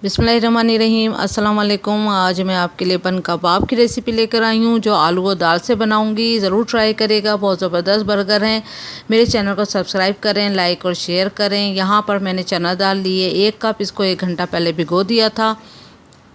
बिस्मिल्लाहिर्रहमानिर्रहीम। अस्सलाम वालेकुम। आज मैं आपके लिए बन कबाब की रेसिपी लेकर आई हूँ जो आलू और दाल से बनाऊँगी। ज़रूर ट्राई करेगा, बहुत ज़बरदस्त बर्गर हैं। मेरे चैनल को सब्सक्राइब करें, लाइक और शेयर करें। यहाँ पर मैंने चना दाल ली है 1 कप, इसको 1 घंटा पहले भिगो दिया था।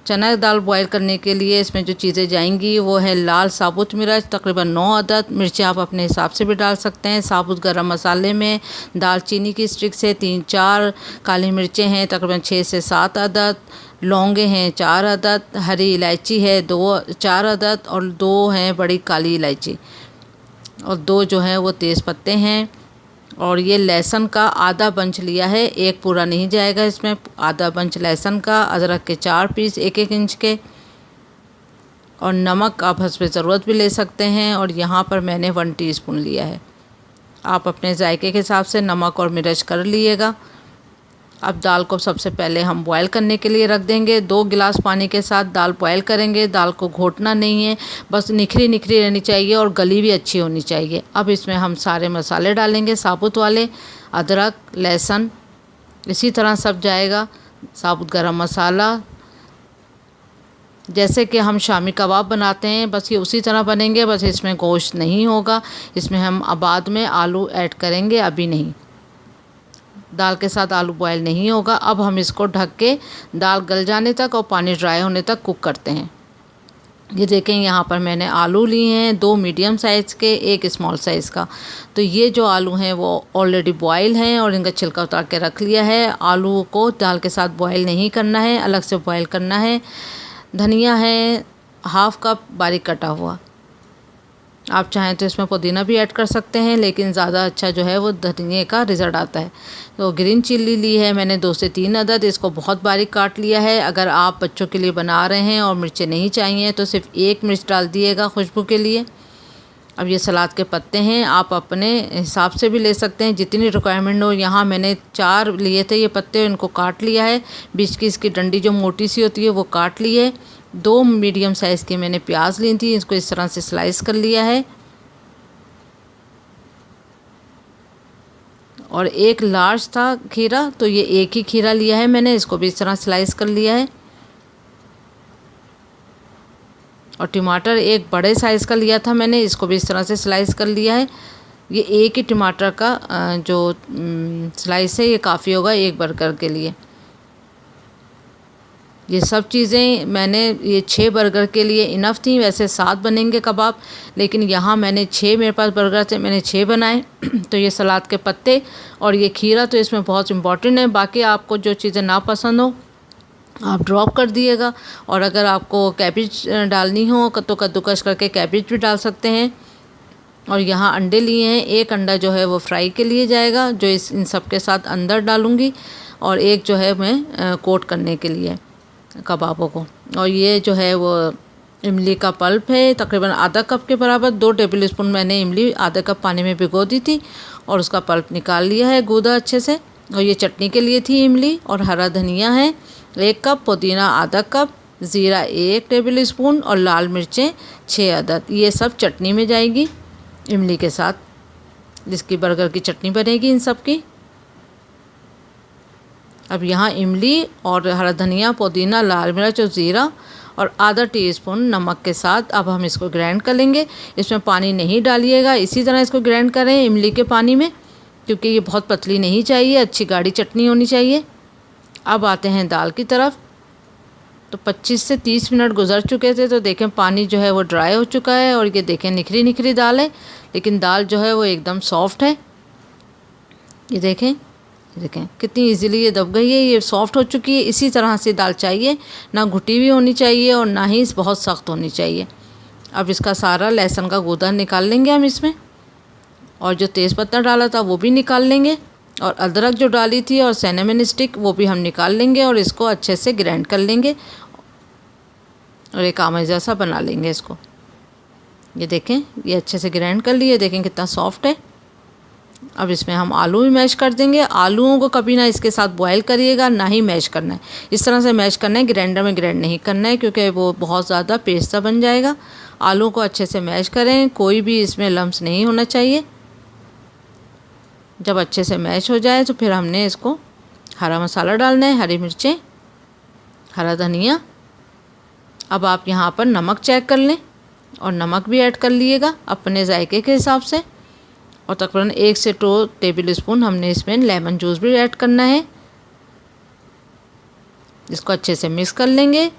चना दाल बॉयल करने के लिए इसमें जो चीज़ें जाएंगी वो है लाल साबुत मिर्च तकरीबन 9 अदद, मिर्चें आप अपने हिसाब से भी डाल सकते हैं। साबुत गरम मसाले में दालचीनी की स्टिक से 3-4, काली मिर्चें हैं तकरीबन 6 से 7 अदद, लौंगे हैं 4 अदद, हरी इलायची है 4 अदद और 2 हैं बड़ी काली इलायची और 2 जो हैं वो तेज़ पत्ते हैं। और ये लहसुन का आधा बंच लिया है, एक पूरा नहीं जाएगा इसमें, आधा बंच लहसुन का। अदरक के 4 पीस 1-1 इंच के। और नमक आप हस्बे ज़रूरत भी ले सकते हैं। और यहाँ पर मैंने 1 टीस्पून लिया है। आप अपने जायके के हिसाब से नमक और मिर्च कर लीजिएगा। अब दाल को सबसे पहले हम बॉयल करने के लिए रख देंगे। 2 गिलास पानी के साथ दाल बॉयल करेंगे। दाल को घोटना नहीं है, बस निखरी निखरी रहनी चाहिए और गली भी अच्छी होनी चाहिए। अब इसमें हम सारे मसाले डालेंगे साबुत वाले, अदरक, लहसुन, इसी तरह सब जाएगा। साबुत गरम मसाला, जैसे कि हम शामी कबाब बनाते हैं बस ये उसी तरह बनेंगे, बस इसमें गोश्त नहीं होगा। इसमें हम बाद में आलू ऐड करेंगे, अभी नहीं। दाल के साथ आलू बॉयल नहीं होगा। अब हम इसको ढक के दाल गल जाने तक और पानी ड्राई होने तक कुक करते हैं। ये देखें, यहाँ पर मैंने आलू लिए हैं 2 मीडियम साइज़ के, 1 स्मॉल साइज़ का। तो ये जो आलू हैं वो ऑलरेडी बॉयल हैं और इनका छिलका उतार के रख लिया है। आलू को दाल के साथ बॉयल नहीं करना है, अलग से बॉयल करना है। धनिया है 1/2 कप बारीक कटा हुआ। आप चाहें तो इसमें पुदीना भी ऐड कर सकते हैं, लेकिन ज़्यादा अच्छा जो है वो धनिए का रिज़ल्ट आता है। तो ग्रीन चिल्ली ली है मैंने 2 से 3 अदद, इसको बहुत बारीक काट लिया है। अगर आप बच्चों के लिए बना रहे हैं और मिर्चें नहीं चाहिए तो सिर्फ 1 मिर्च डाल दिएगा खुशबू के लिए। अब ये सलाद के पत्ते हैं, आप अपने हिसाब से भी ले सकते हैं जितनी रिक्वायरमेंट हो। यहाँ मैंने 4 लिए थे ये पत्ते, इनको काट लिया है। बीच की इसकी डंडी जो मोटी सी होती है वो काट ली है। 2 मीडियम साइज़ की मैंने प्याज ली थी, इसको इस तरह से स्लाइस कर लिया है। और 1 लार्ज था खीरा, तो ये 1 ही खीरा लिया है मैंने, इसको भी इस तरह स्लाइस कर लिया है। और टमाटर 1 बड़े साइज़ का लिया था मैंने, इसको भी इस तरह से स्लाइस कर लिया है। ये 1 ही टमाटर का जो स्लाइस है ये काफ़ी होगा 1 बर्गर के लिए। ये सब चीज़ें मैंने, ये 6 बर्गर के लिए इनफ थी। वैसे 7 बनेंगे कबाब, लेकिन यहाँ मैंने 6, मेरे पास बर्गर थे, मैंने 6 बनाए। तो ये सलाद के पत्ते और ये खीरा तो इसमें बहुत इम्पॉर्टेंट है। बाकी आपको जो चीज़ें ना पसंद हो आप ड्रॉप कर दिएगा। और अगर आपको कैबेज डालनी हो तो कद्दूकस करके कैबेज भी डाल सकते हैं। और यहाँ अंडे लिए हैं, 1 अंडा जो है वो फ्राई के लिए जाएगा, जो इन सब के साथ अंदर डालूँगी, और 1 जो है मैं कोट करने के लिए कबाबों को। और ये जो है वो इमली का पल्प है तकरीबन आधा कप के बराबर। 2 टेबल स्पून मैंने इमली आधा कप पानी में भिगो दी थी और उसका पल्प निकाल लिया है, गूदा अच्छे से। और ये चटनी के लिए थी इमली। और हरा धनिया है 1 कप, पुदीना आधा कप, ज़ीरा 1 टेबल स्पून और लाल मिर्चें 6 अदद। ये सब चटनी में जाएगी इमली के साथ, जिसकी बर्गर की चटनी बनेगी इन सब की। अब यहाँ इमली और हरा धनिया, पुदीना, लाल मिर्च और ज़ीरा और आधा टीस्पून नमक के साथ अब हम इसको ग्राइंड कर लेंगे। इसमें पानी नहीं डालिएगा, इसी तरह इसको ग्राइंड करें इमली के पानी में, क्योंकि ये बहुत पतली नहीं चाहिए, अच्छी गाढ़ी चटनी होनी चाहिए। अब आते हैं दाल की तरफ। तो 25 से 30 मिनट गुजर चुके थे, तो देखें पानी जो है वो ड्राई हो चुका है। और ये देखें निखरी निखरी दाल है, लेकिन दाल जो है वो एकदम सॉफ्ट है। ये देखें कितनी इजीली ये दब गई है, ये सॉफ्ट हो चुकी है। इसी तरह से दाल चाहिए, ना घुटी हुई होनी चाहिए और ना ही बहुत सख्त होनी चाहिए। अब इसका सारा लहसुन का गूदा निकाल लेंगे हम इसमें, और जो तेज़पत्ता डाला था वो भी निकाल लेंगे, और अदरक जो डाली थी और सिनेमन स्टिक वो भी हम निकाल लेंगे। और इसको अच्छे से ग्राइंड कर लेंगे और एक आमें जैसा बना लेंगे इसको। ये देखें ये अच्छे से ग्राइंड कर लिए, देखें कितना सॉफ्ट है। अब इसमें हम आलू भी मैश कर देंगे। आलूओं को कभी ना इसके साथ बॉयल करिएगा, ना ही मैश करना है। इस तरह से मैश करना है, ग्राइंडर में ग्राइंड नहीं करना है, क्योंकि वो बहुत ज़्यादा पेस्ट सा बन जाएगा। आलू को अच्छे से मैश करें, कोई भी इसमें लम्स नहीं होना चाहिए। जब अच्छे से मैश हो जाए तो फिर हमने इसको हरा मसाला डालना है, हरी मिर्चें हरा धनिया। अब आप यहाँ पर नमक चेक कर लें और नमक भी ऐड कर लिएगा अपने जायके के हिसाब से। और तकरीबन 1 से 2 टेबल स्पून हमने इसमें लेमन जूस भी ऐड करना है। इसको अच्छे से मिक्स कर लेंगे।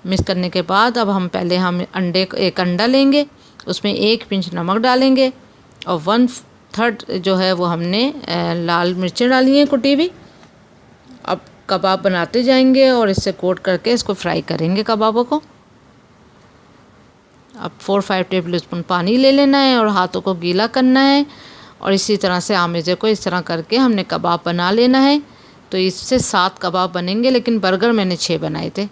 मिक्स करने के बाद अब हम एक अंडा लेंगे, उसमें 1 पिंच नमक डालेंगे और 1/3 जो है वो हमने लाल मिर्चें डाली हैं कुटी हुई। अब कबाब बनाते जाएंगे और इससे कोट करके इसको फ्राई करेंगे कबाबों को। अब 4-5 टेबल स्पून पानी ले लेना है और हाथों को गीला करना है और इसी तरह से आमेजे को इस तरह करके हमने कबाब बना लेना है। तो इससे 7 कबाब बनेंगे, लेकिन बर्गर मैंने 6 बनाए थे।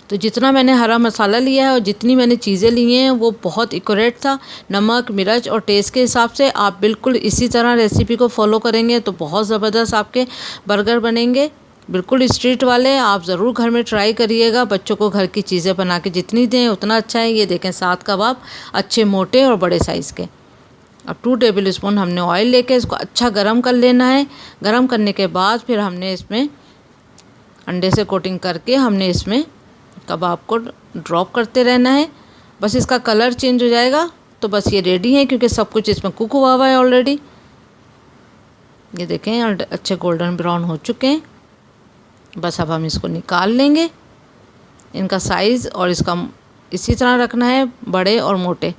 तो जितना मैंने हरा मसाला लिया है और जितनी मैंने चीज़ें ली हैं वो बहुत एक्यूरेट था। नमक, मिर्च और टेस्ट के हिसाब से आप बिल्कुल इसी तरह रेसिपी को फॉलो करेंगे तो बहुत ज़बरदस्त आपके बर्गर बनेंगे, बिल्कुल स्ट्रीट वाले। आप ज़रूर घर में ट्राई करिएगा। बच्चों को घर की चीज़ें बना के जितनी दें उतना अच्छा है। ये देखें 7 कबाब अच्छे मोटे और बड़े साइज़ के। अब 2 टेबल स्पून हमने ऑयल लेके इसको अच्छा गरम कर लेना है। गरम करने के बाद फिर हमने इसमें अंडे से कोटिंग करके हमने इसमें कबाब को ड्रॉप करते रहना है। बस इसका कलर चेंज हो जाएगा तो बस ये रेडी है, क्योंकि सब कुछ इसमें कुक हुआ हुआ है ऑलरेडी। ये देखें अच्छे गोल्डन ब्राउन हो चुके हैं। बस अब हम इसको निकाल लेंगे। इनका साइज़ और इसका इसी तरह रखना है, बड़े और मोटे,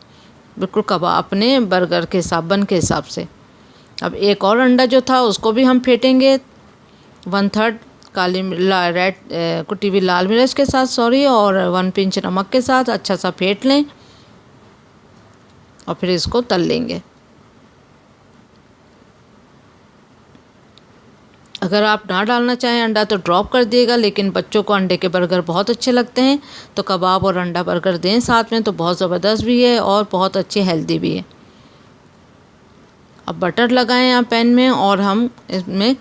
बिल्कुल कबाब अपने बर्गर के हिसाब बन के हिसाब से। अब एक और अंडा जो था उसको भी हम फेंटेंगे 1/3 रेड कुटी हुई लाल मिर्च के साथ और 1 पिंच नमक के साथ अच्छा सा फेंट लें और फिर इसको तल लेंगे। अगर आप ना डालना चाहें अंडा तो ड्रॉप कर दिएगा, लेकिन बच्चों को अंडे के बर्गर बहुत अच्छे लगते हैं तो कबाब और अंडा बर्गर दें साथ में तो बहुत ज़बरदस्त भी है और बहुत अच्छी हेल्दी भी है। अब बटर लगाएं यहाँ पैन में और हम इसमें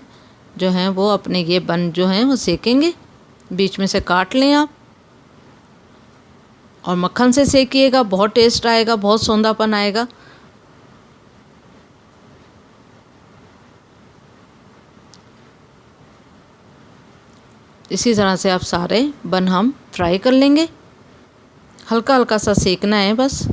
जो हैं वो अपने ये बन जो हैं वो सेकेंगे। बीच में से काट लें आप और मक्खन से सेकिएगा, बहुत टेस्ट आएगा, बहुत सौंधापन आएगा। इसी तरह से आप सारे बन हम फ्राई कर लेंगे। हल्का हल्का सा सेकना है बस।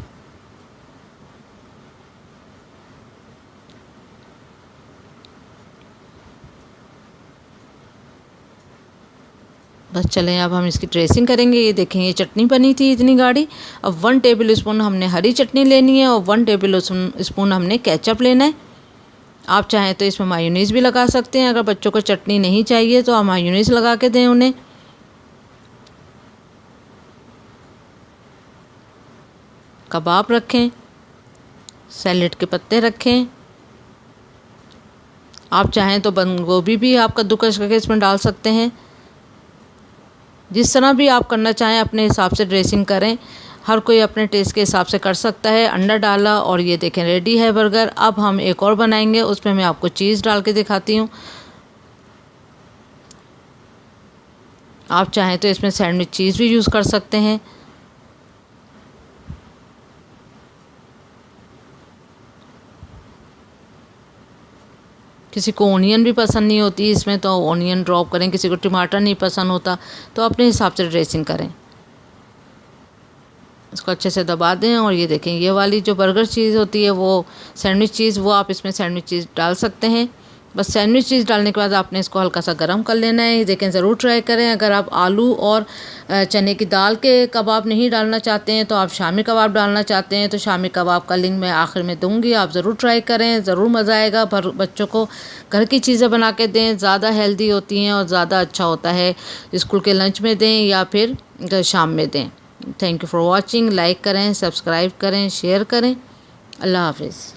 बस चलें अब हम इसकी ड्रेसिंग करेंगे। ये देखें ये चटनी बनी थी इतनी गाढ़ी। अब 1 टेबल स्पून हमने हरी चटनी लेनी है और 1 टेबल स्पून हमने केचप लेना है। आप चाहें तो इसमें मायोनीज़ भी लगा सकते हैं। अगर बच्चों को चटनी नहीं चाहिए तो आप मायोनीज़ लगा के दें उन्हें। कबाब रखें, सैलेड के पत्ते रखें। आप चाहें तो बंद गोभी भी आप कद्दूकस करके इसमें डाल सकते हैं। जिस तरह भी आप करना चाहें अपने हिसाब से ड्रेसिंग करें। हर कोई अपने टेस्ट के हिसाब से कर सकता है। अंडा डाला और ये देखें रेडी है बर्गर। अब हम एक और बनाएंगे, उसमें मैं आपको चीज़ डाल के दिखाती हूँ। आप चाहें तो इसमें सैंडविच चीज़ भी यूज़ कर सकते हैं। किसी को ओनियन भी पसंद नहीं होती इसमें तो ओनियन ड्रॉप करें, किसी को टमाटर नहीं पसंद होता तो अपने हिसाब से ड्रेसिंग करें। इसको अच्छे से दबा दें और ये देखें ये वाली जो बर्गर चीज़ होती है वो सैंडविच चीज़, वो आप इसमें सैंडविच चीज़ डाल सकते हैं। बस सैंडविच चीज़ डालने के बाद आपने इसको हल्का सा गर्म कर लेना है। ये देखें ज़रूर ट्राई करें। अगर आप आलू और चने की दाल के कबाब नहीं डालना चाहते हैं तो आप शामी कबाब डालना चाहते हैं तो शामी कबाब का लिंक मैं आखिर में दूंगी। आप ज़रूर ट्राई करें, ज़रूर मज़ा आएगा। बच्चों को घर की चीज़ें बना के दें, ज़्यादा हेल्दी होती हैं और ज़्यादा अच्छा होता है। स्कूल के लंच में दें या फिर शाम में दें। Thank you for watching. Like करें, सब्सक्राइब करें, शेयर करें। अल्लाह हाफिज़।